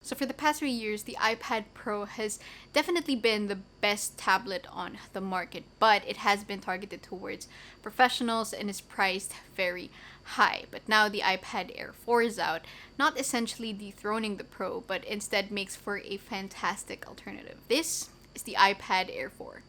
So for the past 3 years, the iPad Pro has definitely been the best tablet on the market, but it has been targeted towards professionals and is priced very high. But now the iPad Air 4 is out, not essentially dethroning the Pro, but instead makes for a fantastic alternative. This is the iPad Air 4.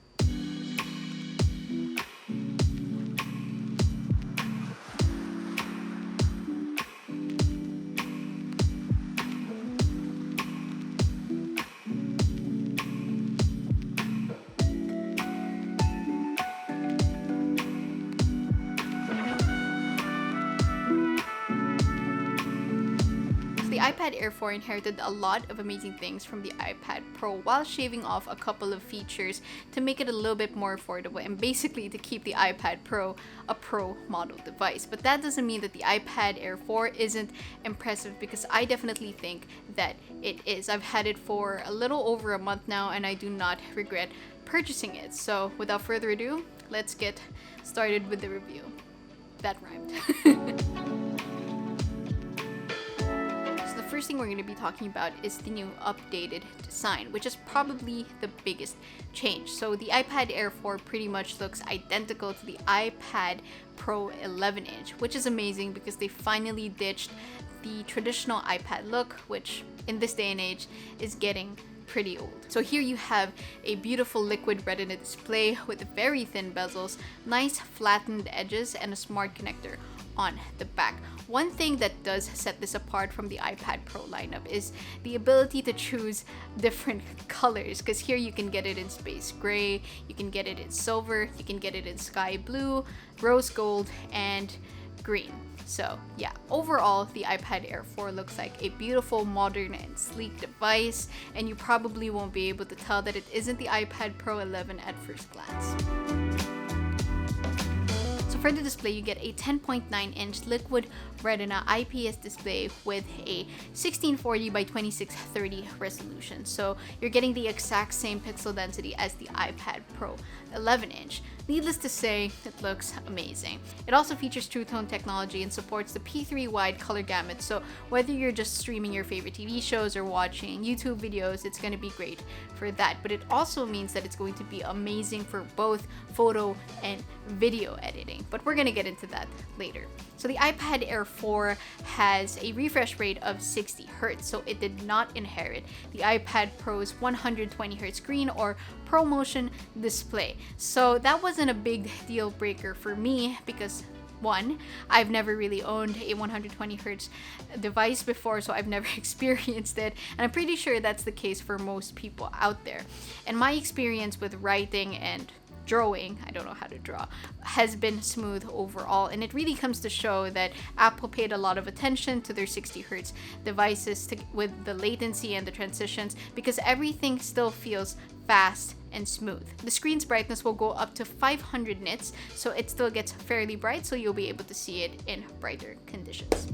The iPad Air 4 inherited a lot of amazing things from the iPad Pro while shaving off a couple of features to make it a little bit more affordable and basically to keep the iPad Pro a Pro model device. But that doesn't mean that the iPad Air 4 isn't impressive, because I definitely think that it is. I've had it for a little over a month now and I do not regret purchasing it. So without further ado, let's get started with the review. That rhymed. First thing we're going to be talking about is the new updated design, which is probably the biggest change. So the iPad Air 4 pretty much looks identical to the iPad Pro 11-inch, which is amazing because they finally ditched the traditional iPad look, which in this day and age is getting pretty old. So here you have a beautiful liquid retina display with very thin bezels, nice flattened edges, and a smart connector on the back. One thing that does set this apart from the iPad Pro lineup is the ability to choose different colors, because here you can get it in space gray, you can get it in silver, you can get it in sky blue, rose gold, and green. So yeah, overall the iPad Air 4 looks like a beautiful, modern, and sleek device, and you probably won't be able to tell that it isn't the iPad Pro 11 at first glance. For the display, you get a 10.9-inch liquid retina IPS display with a 1640 by 2630 resolution. So you're getting the exact same pixel density as the iPad Pro 11-inch. Needless to say, it looks amazing. It also features True Tone technology and supports the P3 wide color gamut, so whether you're just streaming your favorite TV shows or watching YouTube videos, it's going to be great for that. But it also means that it's going to be amazing for both photo and video editing, but we're going to get into that later. So the iPad Air 4 has a refresh rate of 60 Hz, so it did not inherit the iPad Pro's 120 Hz screen or ProMotion display. So that wasn't a big deal breaker for me because, one, I've never really owned a 120 Hz device before, so I've never experienced it, and I'm pretty sure that's the case for most people out there. And my experience with writing and drawing, I don't know how to draw, has been smooth overall, and it really comes to show that Apple paid a lot of attention to their 60 Hz devices with the latency and the transitions, because everything still feels fast and smooth. The screen's brightness will go up to 500 nits, so it still gets fairly bright, so you'll be able to see it in brighter conditions.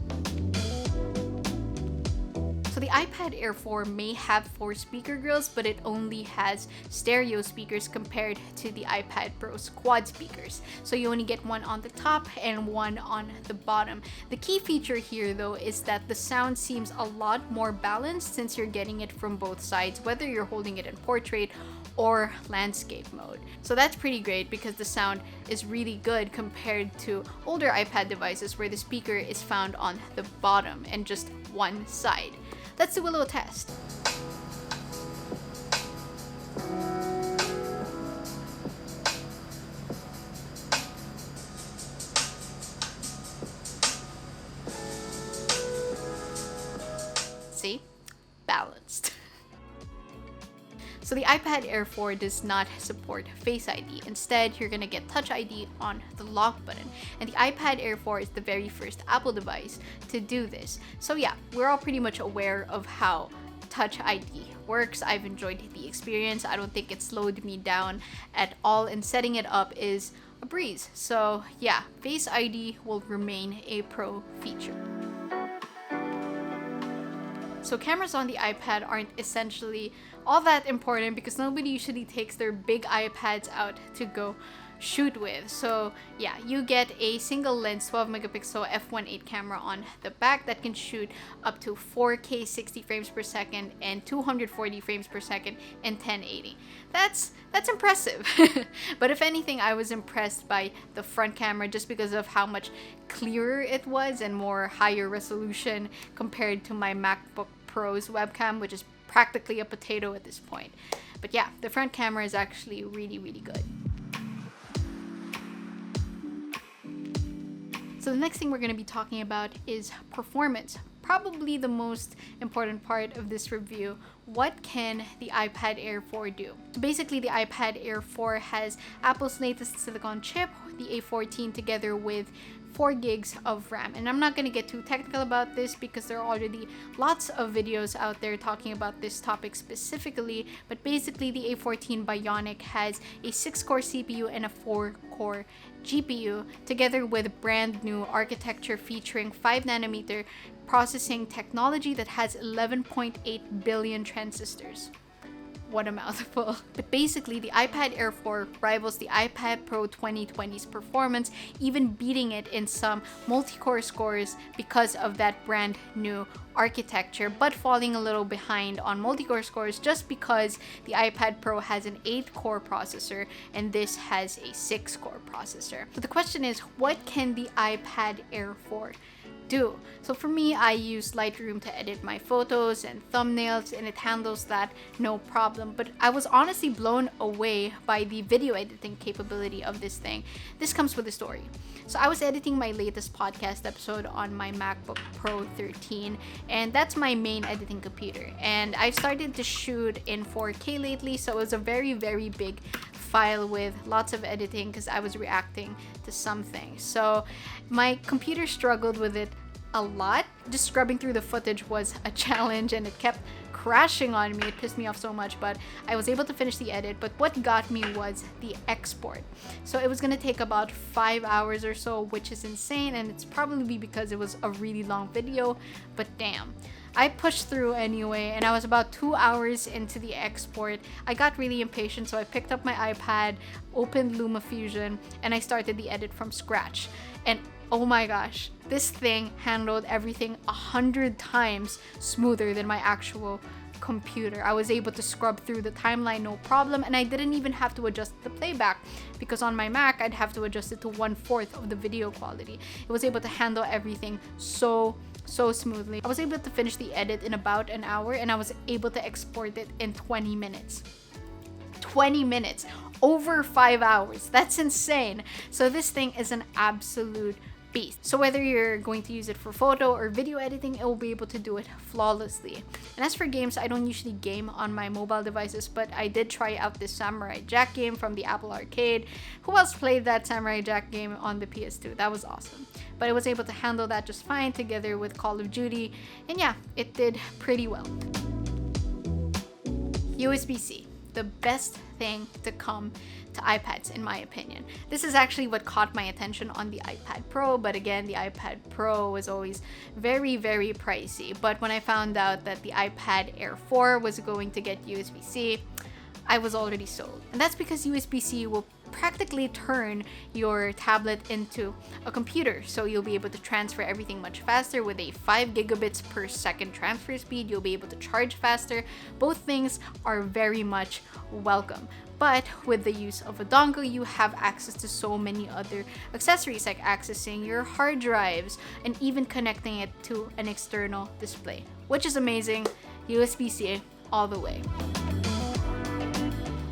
So the iPad Air 4 may have 4 speaker grills, but it only has stereo speakers compared to the iPad Pro's quad speakers. So you only get one on the top and one on the bottom. The key feature here though is that the sound seems a lot more balanced since you're getting it from both sides, whether you're holding it in portrait or landscape mode. So that's pretty great because the sound is really good compared to older iPad devices where the speaker is found on the bottom and just one side. Let's do a little test. See? Balanced. So the iPad Air 4 does not support Face ID. Instead, you're gonna get Touch ID on the lock button. And the iPad Air 4 is the very first Apple device to do this. So yeah, we're all pretty much aware of how Touch ID works. I've enjoyed the experience. I don't think it slowed me down at all, and setting it up is a breeze. So yeah, Face ID will remain a pro feature. So cameras on the iPad aren't essentially all that important because nobody usually takes their big iPads out to go shoot with. So yeah, you get a single lens 12 megapixel f1.8 camera on the back that can shoot up to 4K 60 frames per second and 240 frames per second in 1080. That's impressive. But if anything, I was impressed by the front camera just because of how much clearer it was and more higher resolution compared to my MacBook Pro's webcam, which is practically a potato at this point. But yeah, the front camera is actually really, really good. So the next thing we're going to be talking about is performance. Probably the most important part of this review. What can the iPad Air 4 do? So basically, the iPad Air 4 has Apple's latest silicon chip, the A14, together with 4 gigs of RAM. And I'm not going to get too technical about this because there are already lots of videos out there talking about this topic specifically. But basically, the A14 Bionic has a 6-core CPU and a 4-core GPU, together with brand new architecture featuring 5nm processing technology that has 11.8 billion transistors. What a mouthful. But basically, the iPad Air 4 rivals the iPad Pro 2020's performance, even beating it in some multi-core scores because of that brand new architecture, but falling a little behind on multi-core scores just because the iPad Pro has an 8-core processor and this has a 6-core processor. So the question is, what can the iPad Air 4 do? So for me, I use Lightroom to edit my photos and thumbnails, and it handles that no problem. But I was honestly blown away by the video editing capability of this thing. This comes with a story. So I was editing my latest podcast episode on my MacBook Pro 13, and that's my main editing computer. And I've started to shoot in 4K lately, so it was a very, very big file with lots of editing because I was reacting to something. So my computer struggled with it a lot. Just scrubbing through the footage was a challenge and it kept crashing on me. It pissed me off so much, but I was able to finish the edit. But what got me was the export. So it was gonna take about 5 hours or so, which is insane, and it's probably because it was a really long video, but damn. I pushed through anyway, and I was about 2 hours into the export. I got really impatient, so I picked up my iPad, opened LumaFusion, and I started the edit from scratch. And oh my gosh, this thing handled everything 100 times smoother than my actual computer. I was able to scrub through the timeline no problem, and I didn't even have to adjust the playback because on my Mac I'd have to adjust it to 1/4 of the video quality. It was able to handle everything so smoothly. I was able to finish the edit in about an hour, and I was able to export it in 20 minutes. 20 minutes, over 5 hours. That's insane. So this thing is an absolute beast. So whether you're going to use it for photo or video editing, it will be able to do it flawlessly. And as for games, I don't usually game on my mobile devices, but I did try out this Samurai Jack game from the Apple Arcade. Who else played that Samurai Jack game on the PS2? That was awesome. But I was able to handle that just fine together with Call of Duty, and yeah, it did pretty well. USB-C, the best thing to come to iPads in my opinion. This is actually what caught my attention on the iPad Pro, but again, the iPad Pro was always very, very pricey. But when I found out that the iPad Air 4 was going to get USB-C, I was already sold. And that's because USB-C will practically turn your tablet into a computer. So you'll be able to transfer everything much faster with a 5 gigabits per second transfer speed. You'll be able to charge faster. Both things are very much welcome. But with the use of a dongle, you have access to so many other accessories, like accessing your hard drives and even connecting it to an external display, which is amazing. USB-C all the way.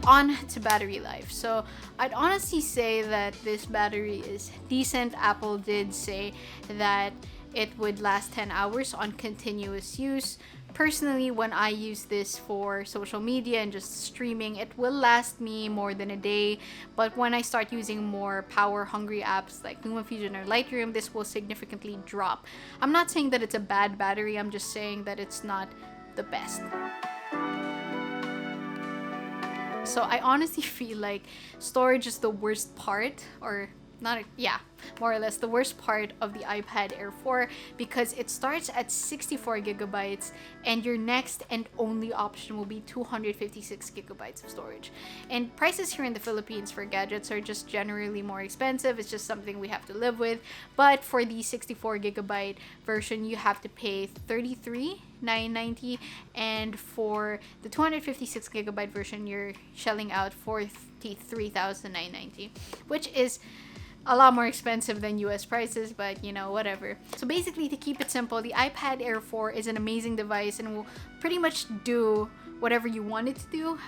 On to battery life. So I'd honestly say that this battery is decent. Apple did say that it would last 10 hours on continuous use. Personally, when I use this for social media and just streaming, it will last me more than a day. But when I start using more power-hungry apps like LumaFusion or Lightroom, this will significantly drop. I'm not saying that it's a bad battery, I'm just saying that it's not the best. So I honestly feel like storage is the worst part, or not, yeah, more or less the worst part of the iPad Air 4, because it starts at 64 gigabytes and your next and only option will be 256 gigabytes of storage. And prices here in the Philippines for gadgets are just generally more expensive. It's just something we have to live with. But for the 64 gigabyte version, you have to pay $33,990, and for the 256 gigabyte version, you're shelling out $43,990, which is a lot more expensive than US prices, but you know, whatever. So basically, to keep it simple, the iPad Air 4 is an amazing device and will pretty much do whatever you want it to do,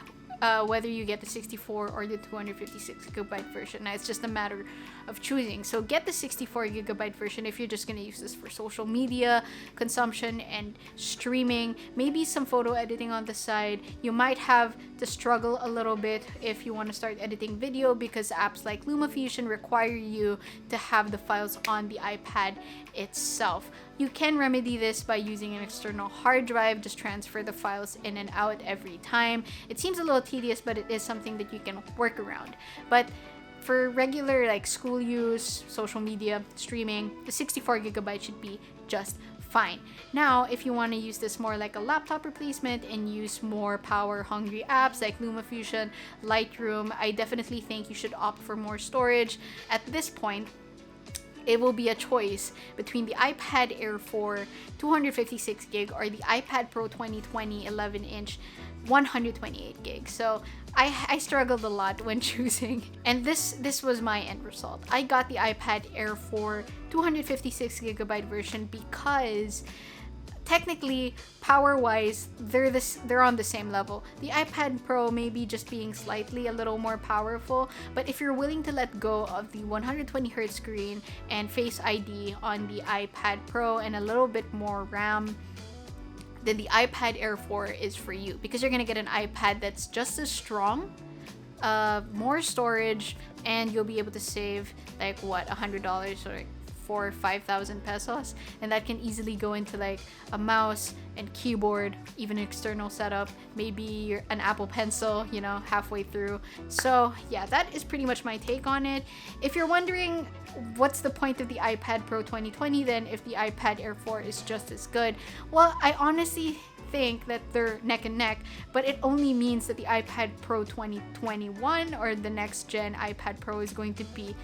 whether you get the 64 or the 256 gigabyte version. Now, it's just a matter of choosing. So get the 64 gigabyte version if you're just going to use this for social media consumption and streaming, maybe some photo editing on the side. You might have to struggle a little bit if you want to start editing video, because apps like LumaFusion require you to have the files on the iPad itself. You can remedy this by using an external hard drive. Just transfer the files in and out every time. It seems a little tedious, but it is something that you can work around. But for regular like school use, social media, streaming, the 64 gigabyte should be just fine. Now, if you want to use this more like a laptop replacement and use more power hungry apps like LumaFusion, Lightroom, I definitely think you should opt for more storage. At this point, it will be a choice between the iPad Air 4 256 gig or the iPad Pro 2020 11-inch 128 gig. So I struggled a lot when choosing, and this was my end result. I got the iPad Air 4 256 gigabyte version because technically, power-wise, they're on the same level. The iPad Pro may be just being slightly a little more powerful, but if you're willing to let go of the 120Hz screen and Face ID on the iPad Pro and a little bit more RAM, then the iPad Air 4 is for you, because you're gonna get an iPad that's just as strong, more storage, and you'll be able to save like what, $100 or 4,000 or 5,000 pesos, and that can easily go into like a mouse and keyboard, even external setup, maybe an Apple Pencil, you know, halfway through. So yeah, that is pretty much my take on it. If you're wondering what's the point of the iPad Pro 2020 then, if the iPad Air 4 is just as good, well, I honestly think that they're neck and neck, but it only means that the iPad Pro 2021 or the next gen iPad Pro is going to be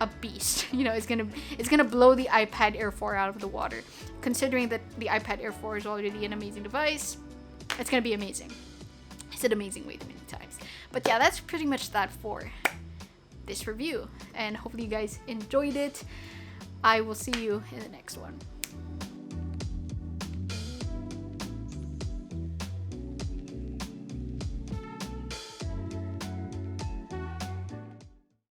a beast. You know, it's gonna blow the iPad Air 4 out of the water. Considering that the iPad Air 4 is already an amazing device, it's gonna be amazing. I said amazing way too many times. But yeah, that's pretty much that for this review, and hopefully you guys enjoyed it. I will see you in the next one.